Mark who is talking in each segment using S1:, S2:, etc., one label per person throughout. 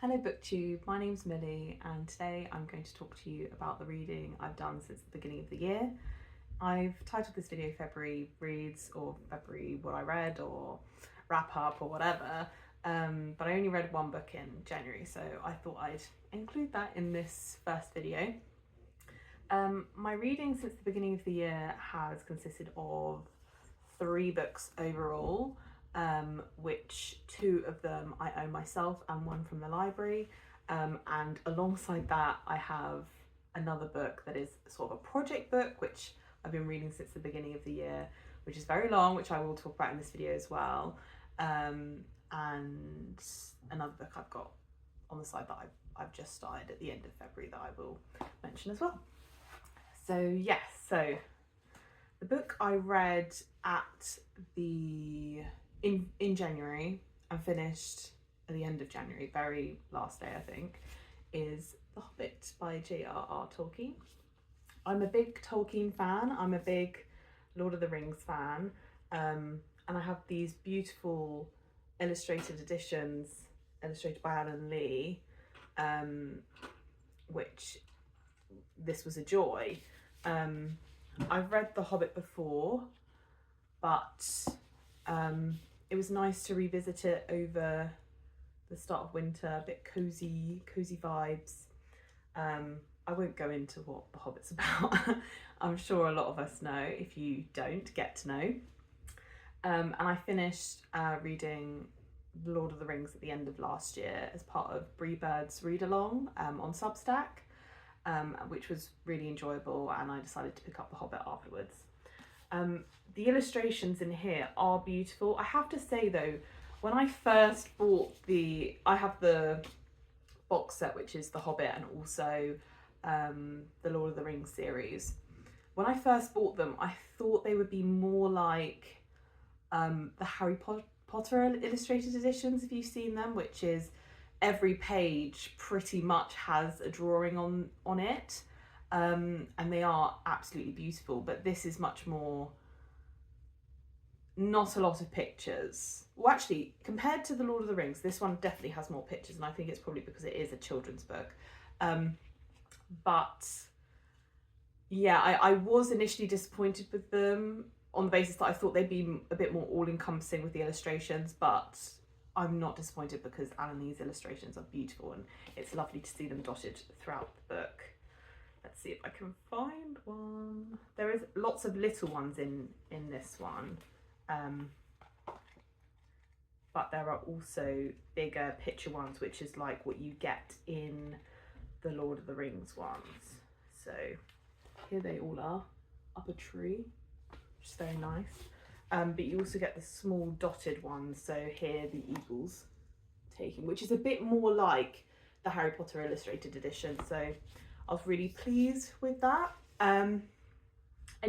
S1: Hello BookTube, my name's Millie and today I'm going to talk to you about the reading I've done since the beginning of the year. I've titled this video February Reads or February What I Read or Wrap Up or whatever, but I only read one book in January, so I thought I'd include that in this first video. My reading since the beginning of the year has consisted of 3 books overall. Which 2 of them I own myself and 1 from the library, and alongside that I have another book that is sort of a project book which I've been reading since the beginning of the year, which is very long, which I will talk about in this video as well, and another book I've got on the side that I've just started at the end of February that I will mention as well. So yes, so the book I read at the in January and finished at the end of January, very last day I think, is The Hobbit by J.R.R. Tolkien. I'm a big Tolkien fan, I'm a big Lord of the Rings fan, and I have these beautiful illustrated editions illustrated by Alan Lee, which this was a joy. I've read The Hobbit before, but it was nice to revisit it over the start of winter, a bit cozy vibes. I won't go into what The Hobbit's about. I'm sure a lot of us know. If you don't, get to know. And I finished reading The Lord of the Rings at the end of last year as part of Bree Bird's read along on Substack, which was really enjoyable, and I decided to pick up The Hobbit afterwards. The illustrations in here are beautiful. I have to say though, when I first bought I have the box set, which is The Hobbit and also the Lord of the Rings series. When I first bought them, I thought they would be more like the Harry Potter illustrated editions, if you've seen them, which is every page pretty much has a drawing on it. And they are absolutely beautiful, but this is much more, not a lot of pictures. Well, actually, compared to The Lord of the Rings, this one definitely has more pictures, and I think it's probably because it is a children's book. But yeah, I was initially disappointed with them on the basis that I thought they'd be a bit more all-encompassing with the illustrations, but I'm not disappointed because Alan Lee's illustrations are beautiful and it's lovely to see them dotted throughout the book. Let's see if I can find one. There is lots of little ones in this one, but there are also bigger picture ones, which is like what you get in the Lord of the Rings ones. So here they all are, up a tree, which is very nice. But you also get the small dotted ones. So here the eagles taking, which is a bit more like the Harry Potter illustrated edition. So I was really pleased with that. And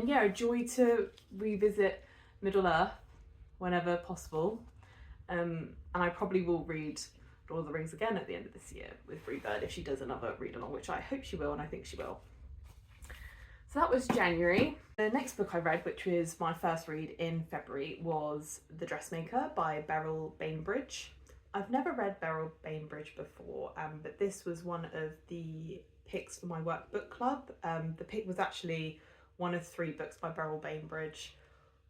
S1: yeah, a joy to revisit Middle Earth whenever possible. And I probably will read Lord of the Rings again at the end of this year with Bree Bird if she does another read along, which I hope she will, and I think she will. So that was January. The next book I read, which was my first read in February, was The Dressmaker by Beryl Bainbridge. I've never read Beryl Bainbridge before, but this was one of the picks for my work book club. The pick was actually one of 3 books by Beryl Bainbridge.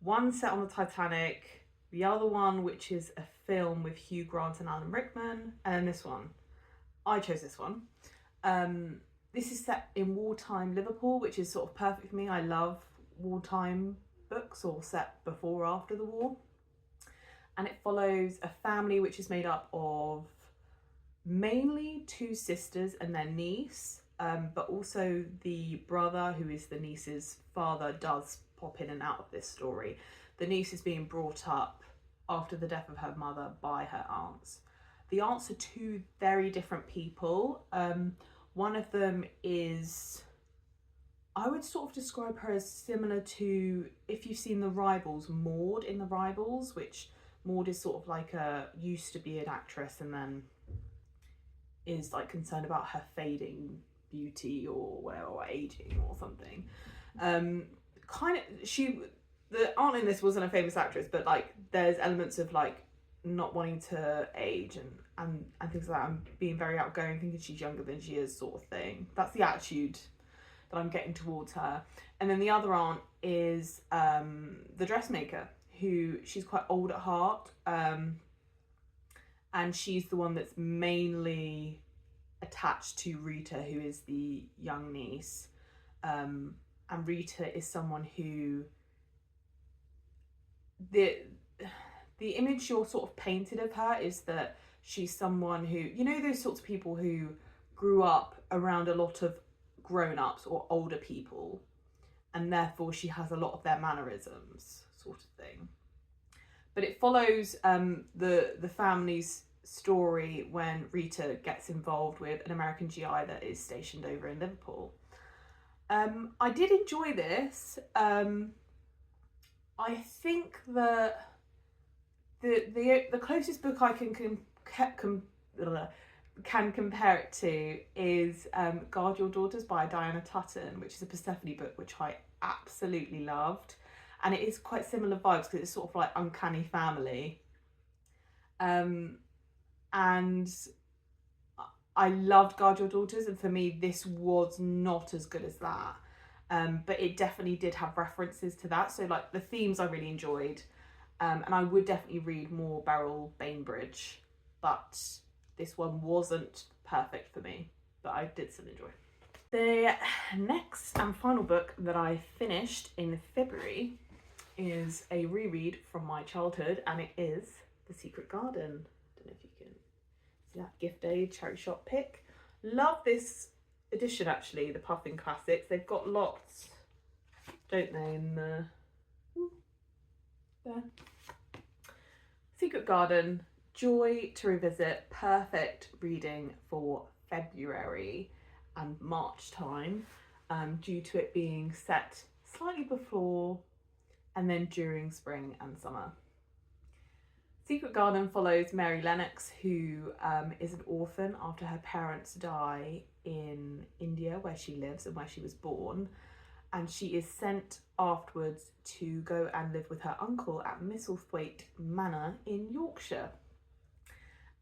S1: One set on the Titanic, the other one which is a film with Hugh Grant and Alan Rickman, and then this one. I chose this one. This is set in wartime Liverpool, which is sort of perfect for me. I love wartime books or set before or after the war. And it follows a family which is made up of mainly 2 sisters and their niece, but also the brother, who is the niece's father, does pop in and out of this story. The niece is being brought up after the death of her mother by her aunts. The aunts are 2 very different people. One of them is, I would sort of describe her as similar to, if you've seen The Rivals, Maud in The Rivals, which Maud is sort of like used to be an actress and then is like concerned about her fading beauty or aging or something. The aunt in this wasn't a famous actress, but like there's elements of like not wanting to age and things like that, and being very outgoing, thinking she's younger than she is, sort of thing. That's the attitude that I'm getting towards her. And then the other aunt is the dressmaker, who she's quite old at heart, and she's the one that's mainly attached to Rita, who is the young niece. And Rita is someone who the image you're sort of painted of her is that she's someone who, you know, those sorts of people who grew up around a lot of grown-ups or older people, and therefore she has a lot of their mannerisms, sort of thing. But it follows the family's story when Rita gets involved with an American GI that is stationed over in Liverpool. I did enjoy this. I think that the closest book I can compare it to is Guard Your Daughters by Diana Tutton, which is a Persephone book, which I absolutely loved. And it is quite similar vibes because it's sort of like Uncanny Family. And I loved Guard Your Daughters, and for me this was not as good as that. But it definitely did have references to that. So like the themes I really enjoyed. And I would definitely read more Beryl Bainbridge, but this one wasn't perfect for me, but I did still enjoy. The next and final book that I finished in February is a reread from my childhood, and it is The Secret Garden. I don't know if you can see that gift aid charity shop pick. Love this edition actually, the Puffin Classics. They've got lots, don't they, in the... there. Secret Garden, joy to revisit, perfect reading for February and March time, due to it being set slightly before and then during spring and summer. Secret Garden follows Mary Lennox, who is an orphan after her parents die in India, where she lives and where she was born. And she is sent afterwards to go and live with her uncle at Misselthwaite Manor in Yorkshire.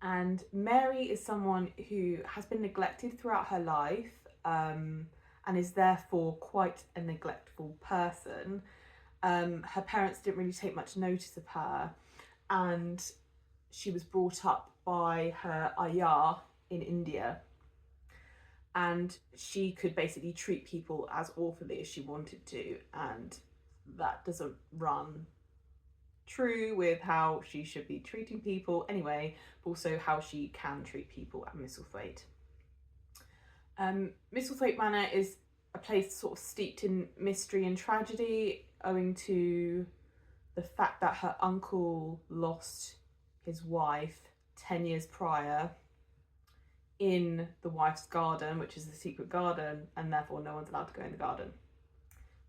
S1: And Mary is someone who has been neglected throughout her life, and is therefore quite a neglectful person. Her parents didn't really take much notice of her, and she was brought up by her ayah in India. And she could basically treat people as awfully as she wanted to, and that doesn't run true with how she should be treating people anyway, but also how she can treat people at Misselthwaite. Misselthwaite Manor is a place sort of steeped in mystery and tragedy, owing to the fact that her uncle lost his wife 10 years prior in the wife's garden, which is the secret garden, and therefore no one's allowed to go in the garden.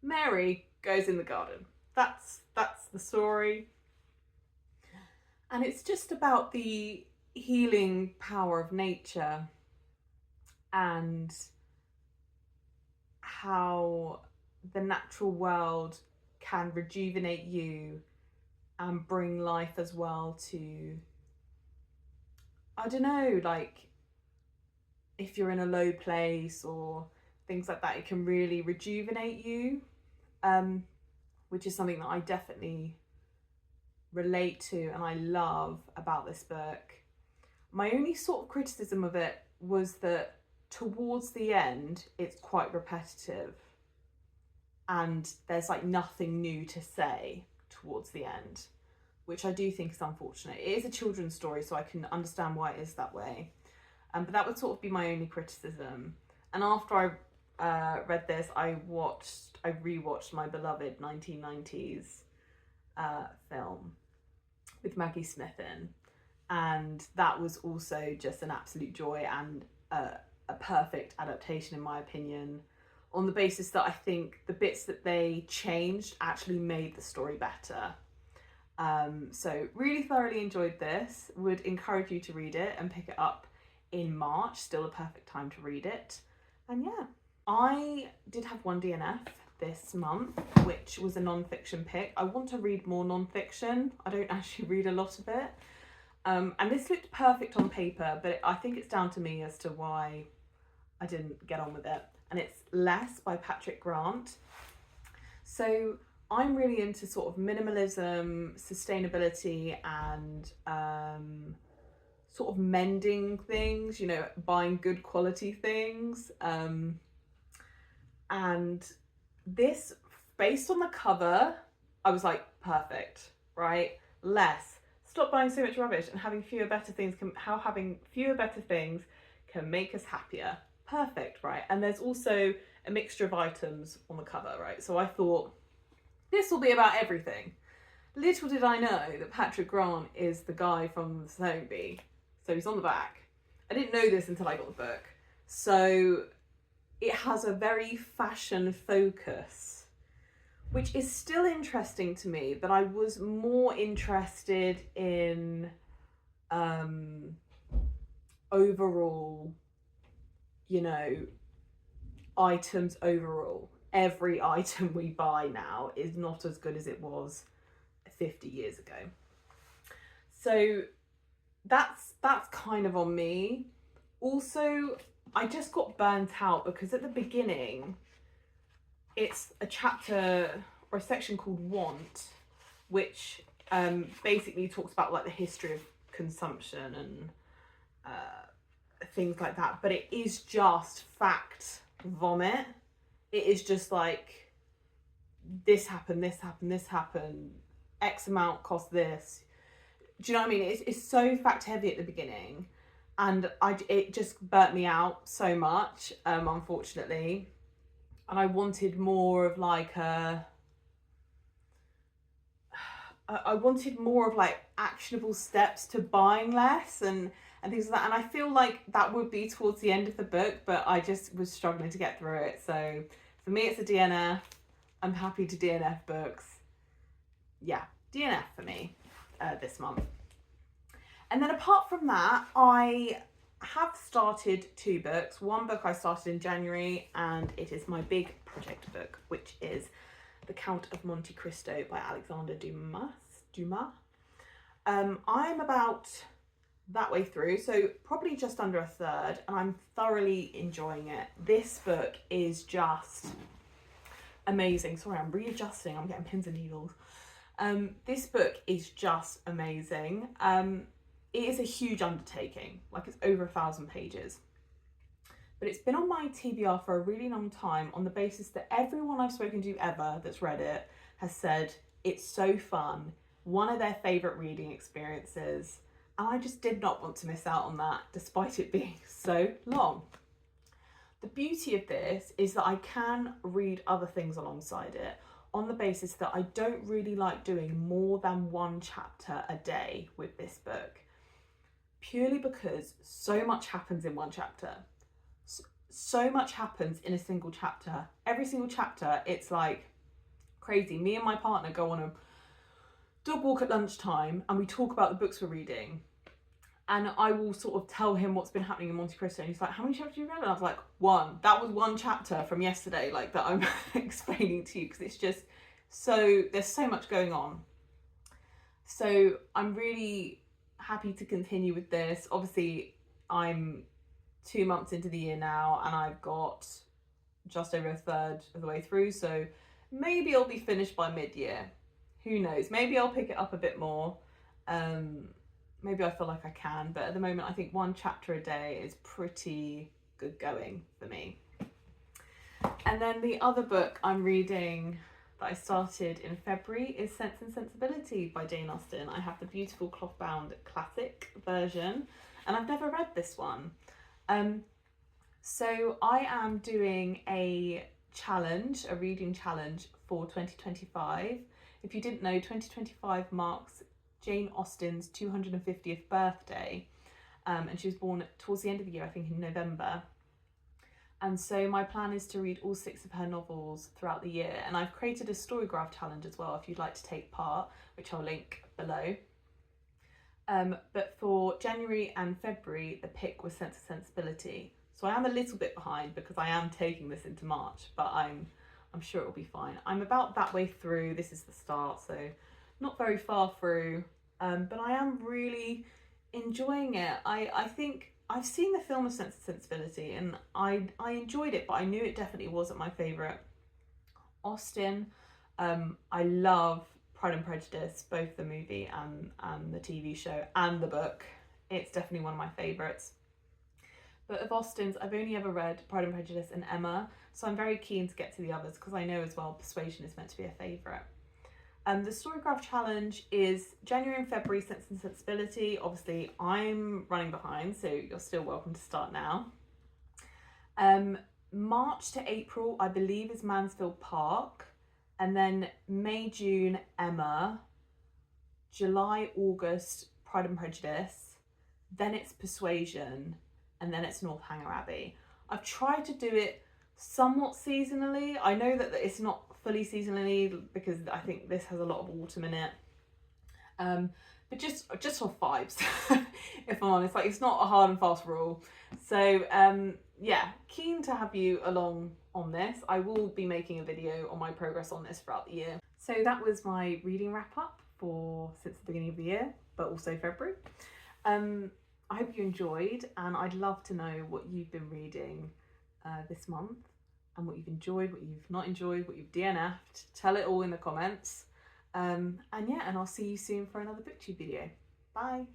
S1: Mary goes in the garden. That's the story. And it's just about the healing power of nature and how the natural world can rejuvenate you and bring life as well to, I don't know, like if you're in a low place or things like that, it can really rejuvenate you, which is something that I definitely relate to and I love about this book. My only sort of criticism of it was that towards the end it's quite repetitive and there's like nothing new to say towards the end, which I do think is unfortunate. It is a children's story, so I can understand why it is that way. But that would sort of be my only criticism. And after I read this, I rewatched my beloved 1990s film with Maggie Smith in, and that was also just an absolute joy and a perfect adaptation in my opinion, on the basis that I think the bits that they changed actually made the story better. So really thoroughly enjoyed this, would encourage you to read it and pick it up in March, still a perfect time to read it. And yeah, I did have one DNF this month, which was a non-fiction pick. I want to read more non-fiction. I don't actually read a lot of it. And this looked perfect on paper, but I think it's down to me as to why I didn't get on with it. And it's Less by Patrick Grant. So I'm really into sort of minimalism, sustainability, and sort of mending things, you know, buying good quality things. And this, based on the cover, I was like, perfect, right? Less. Stop buying so much rubbish and having fewer better things can make us happier. Perfect, right? And there's also a mixture of items on the cover, right? So I thought, this will be about everything. Little did I know that Patrick Grant is the guy from the Spelling Bee. So he's on the back. I didn't know this until I got the book. So it has a very fashion focus, which is still interesting to me, but I was more interested in overall, you know, items overall. Every item we buy now is not as good as it was 50 years ago. So that's kind of on me. Also, I just got burnt out because at the beginning, it's a chapter or a section called Want, which basically talks about like the history of consumption and things like that. But it is just fact vomit. It is just like, this happened, this happened, this happened, X amount cost this. Do you know what I mean? It's so fact heavy at the beginning, and it just burnt me out so much, unfortunately. And I wanted more of like actionable steps to buying less and things like that. And I feel like that would be towards the end of the book, but I just was struggling to get through it. So for me, it's a DNF. I'm happy to DNF books. Yeah, DNF for me this month. And then apart from that, I have started 2 books. One book I started in January, and it is my big project book, which is The Count of Monte Cristo by Alexander Dumas. I'm about that way through, so probably just under a third, and I'm thoroughly enjoying it. This book is just amazing. Sorry, I'm readjusting. I'm getting pins and needles. This book is just amazing. It is a huge undertaking, like it's over 1,000 pages. But it's been on my TBR for a really long time on the basis that everyone I've spoken to ever that's read it has said it's so fun, one of their favourite reading experiences, and I just did not want to miss out on that despite it being so long. The beauty of this is that I can read other things alongside it on the basis that I don't really like doing more than 1 chapter a day with this book, purely because so much happens in 1 chapter. So much happens in a single chapter. Every single chapter, it's like crazy. Me and my partner go on a dog walk at lunchtime and we talk about the books we're reading. And I will sort of tell him what's been happening in Monte Cristo. And he's like, how many chapters have you read? And I was like, 1. That was 1 chapter from yesterday, like that I'm explaining to you, because it's just so, there's so much going on. So I'm really happy to continue with this. Obviously, I'm 2 months into the year now, and I've got just over a third of the way through. So maybe I'll be finished by mid-year. Who knows? Maybe I'll pick it up a bit more. Maybe I feel like I can, but at the moment I think 1 chapter a day is pretty good going for me. And then the other book I'm reading that I started in February is Sense and Sensibility by Jane Austen. I have the beautiful cloth-bound classic version, and I've never read this one. So I am doing a challenge, a reading challenge for 2025. If you didn't know, 2025 marks Jane Austen's 250th birthday, and she was born towards the end of the year, I think in November. And so my plan is to read all 6 of her novels throughout the year, and I've created a storygraph challenge as well if you'd like to take part, which I'll link below. But for January and February, the pick was Sense and Sensibility. So I am a little bit behind because I am taking this into March, but I'm sure it'll be fine. I'm about that way through. This is the start, so not very far through, but I am really enjoying it. I think I've seen the film of Sense and Sensibility and I enjoyed it, but I knew it definitely wasn't my favourite. Austen, I love Pride and Prejudice, both the movie and the TV show and the book. It's definitely one of my favourites. But of Austen's, I've only ever read Pride and Prejudice and Emma, so I'm very keen to get to the others because I know as well Persuasion is meant to be a favourite. The Storygraph Challenge is January and February, Sense and Sensibility. Obviously, I'm running behind, so you're still welcome to start now. March to April, I believe, is Mansfield Park. And then May, June, Emma. July, August, Pride and Prejudice. Then it's Persuasion. And then it's Northanger Abbey. I've tried to do it somewhat seasonally. I know that it's not fully seasonally because I think this has a lot of autumn in it. But just for vibes, if I'm honest, like it's not a hard and fast rule. So yeah, keen to have you along on this. I will be making a video on my progress on this throughout the year. So that was my reading wrap up since the beginning of the year, but also February. I hope you enjoyed, and I'd love to know what you've been reading this month and what you've enjoyed, what you've not enjoyed, what you've DNF'd. Tell it all in the comments. And yeah, and I'll see you soon for another BookTube video. Bye.